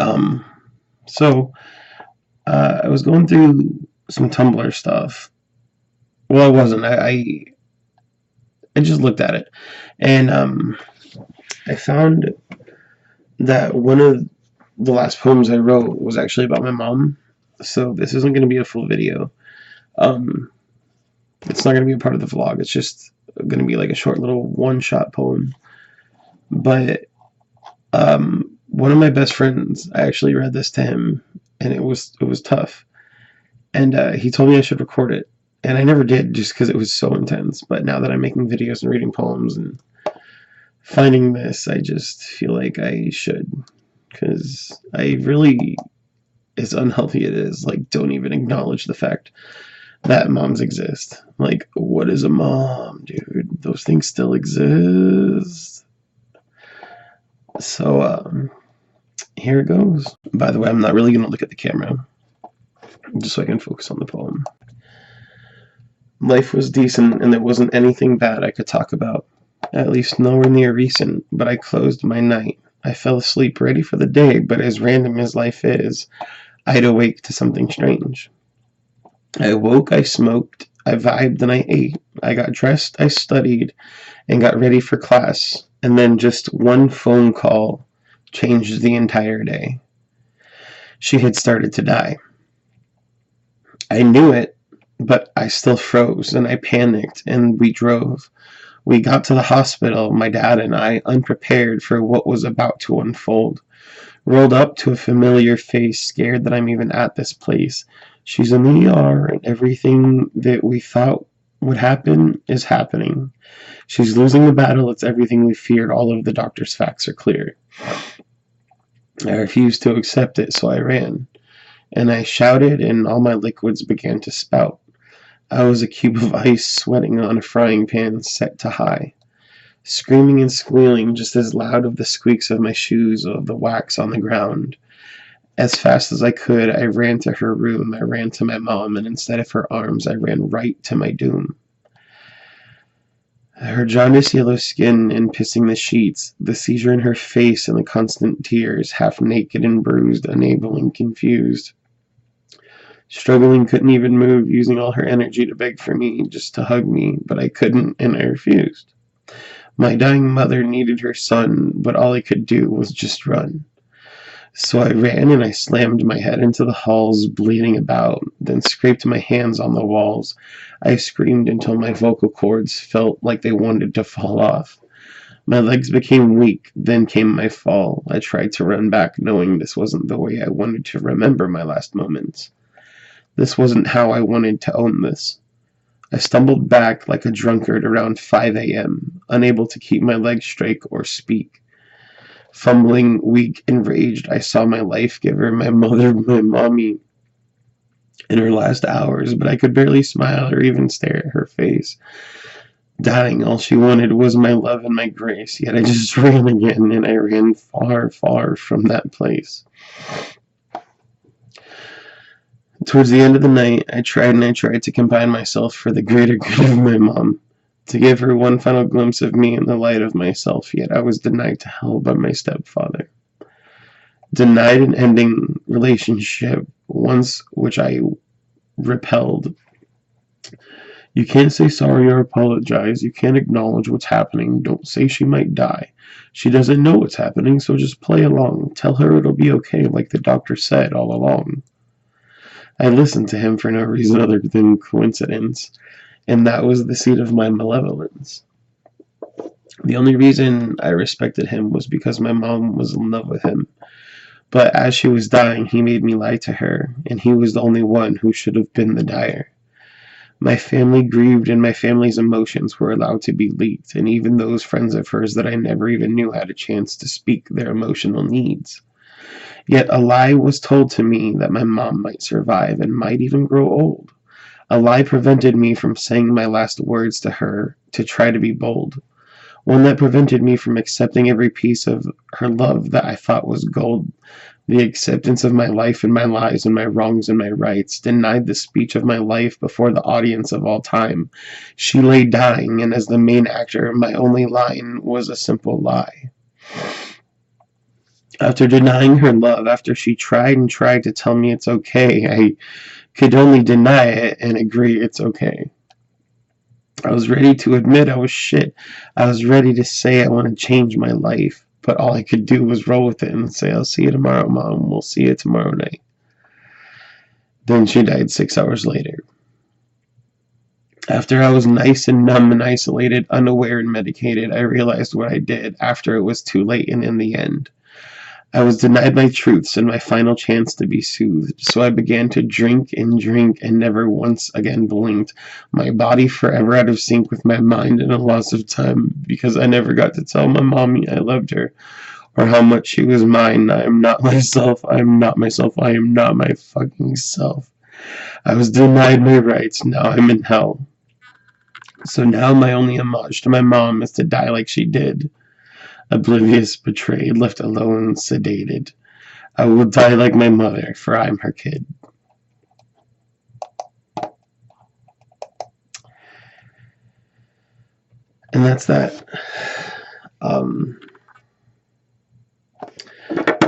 Um, so I was going through some Tumblr stuff. Well, I wasn't. I just looked at it, and I found that one of the last poems I wrote was actually about my mom. So this isn't going to be a full video. Um, it's not going to be a part of the vlog. It's just going to be like a short little one-shot poem. But one of my best friends, I actually read this to him, and it was tough. And he told me I should record it, and I never did just because it was so intense. But now that I'm making videos and reading poems and finding this, I just feel like I should, because I really, as unhealthy it is, like, don't even acknowledge the fact that moms exist. Like, what is a mom, dude? Those things still exist. So here it goes. By the way, I'm not really gonna look at the camera, just so I can focus on the poem. Life was decent, and there wasn't anything bad I could talk about. At least nowhere near recent, but I closed my night. I fell asleep ready for the day, but as random as life is, I'd awake to something strange. I woke, I smoked, I vibed, and I ate. I got dressed, I studied, and got ready for class. And then just one phone call changed the entire day. She had started to die. I knew it, but I still froze, and I panicked, and we drove. We got to the hospital, my dad and I, unprepared for what was about to unfold. Rolled up to a familiar face, scared that I'm even at this place. She's in the ER, and everything that we thought would happen is happening. She's losing the battle, it's everything we feared, all of the doctor's facts are clear. I refused to accept it, so I ran. And I shouted, and all my liquids began to spout. I was a cube of ice sweating on a frying pan set to high. Screaming and squealing just as loud of the squeaks of my shoes of the wax on the ground. As fast as I could, I ran to her room, I ran to my mom, and instead of her arms, I ran right to my doom. Her jaundiced yellow skin and pissing the sheets, the seizure in her face and the constant tears, half naked and bruised, unable and confused. Struggling, couldn't even move, using all her energy to beg for me, just to hug me, but I couldn't, and I refused. My dying mother needed her son, but all I could do was just run. So I ran and I slammed my head into the halls, bleeding about, then scraped my hands on the walls. I screamed until my vocal cords felt like they wanted to fall off. My legs became weak, then came my fall. I tried to run back, knowing this wasn't the way I wanted to remember my last moments. This wasn't how I wanted to own this. I stumbled back like a drunkard around 5 a.m., unable to keep my legs straight or speak. Fumbling, weak, enraged, I saw my life giver, my mother, my mommy, in her last hours, but I could barely smile or even stare at her face. Dying, all she wanted was my love and my grace, yet I just ran again, and I ran far, far from that place. Towards the end of the night, I tried to combine myself for the greater good of my mom, to give her one final glimpse of me in the light of myself, yet I was denied to hell by my stepfather. Denied an ending relationship, once which I repelled. You can't say sorry or apologize. You can't acknowledge what's happening. Don't say she might die. She doesn't know what's happening, so just play along. Tell her it'll be okay, like the doctor said all along. I listened to him for no reason other than coincidence, and that was the seed of my malevolence. The only reason I respected him was because my mom was in love with him. But as she was dying, he made me lie to her, and he was the only one who should have been the dyer. My family grieved, and my family's emotions were allowed to be leaked, and even those friends of hers that I never even knew had a chance to speak their emotional needs. Yet a lie was told to me that my mom might survive and might even grow old. A lie prevented me from saying my last words to her to try to be bold. One that prevented me from accepting every piece of her love that I thought was gold. The acceptance of my life and my lies and my wrongs and my rights. Denied the speech of my life before the audience of all time. She lay dying, and as the main actor, my only line was a simple lie. After denying her love, after she tried and tried to tell me it's okay, I could only deny it and agree it's okay. I was ready to admit I was shit. I was ready to say I want to change my life. But all I could do was roll with it and say, I'll see you tomorrow, Mom. We'll see you tomorrow night. Then she died 6 hours later. After I was nice and numb and isolated, unaware and medicated, I realized what I did after it was too late and in the end. I was denied my truths and my final chance to be soothed, so I began to drink and never once again blinked, my body forever out of sync with my mind and a loss of time, because I never got to tell my mommy I loved her, or how much she was mine. I am not myself, I am not myself, I am not my fucking self. I was denied my rights, now I'm in hell. So now my only homage to my mom is to die like she did. Oblivious, betrayed, left alone, sedated. I will die like my mother, for I'm her kid. And that's that.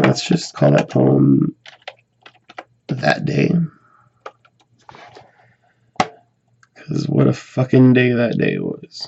Let's just call that poem That Day. Because what a fucking day that day was.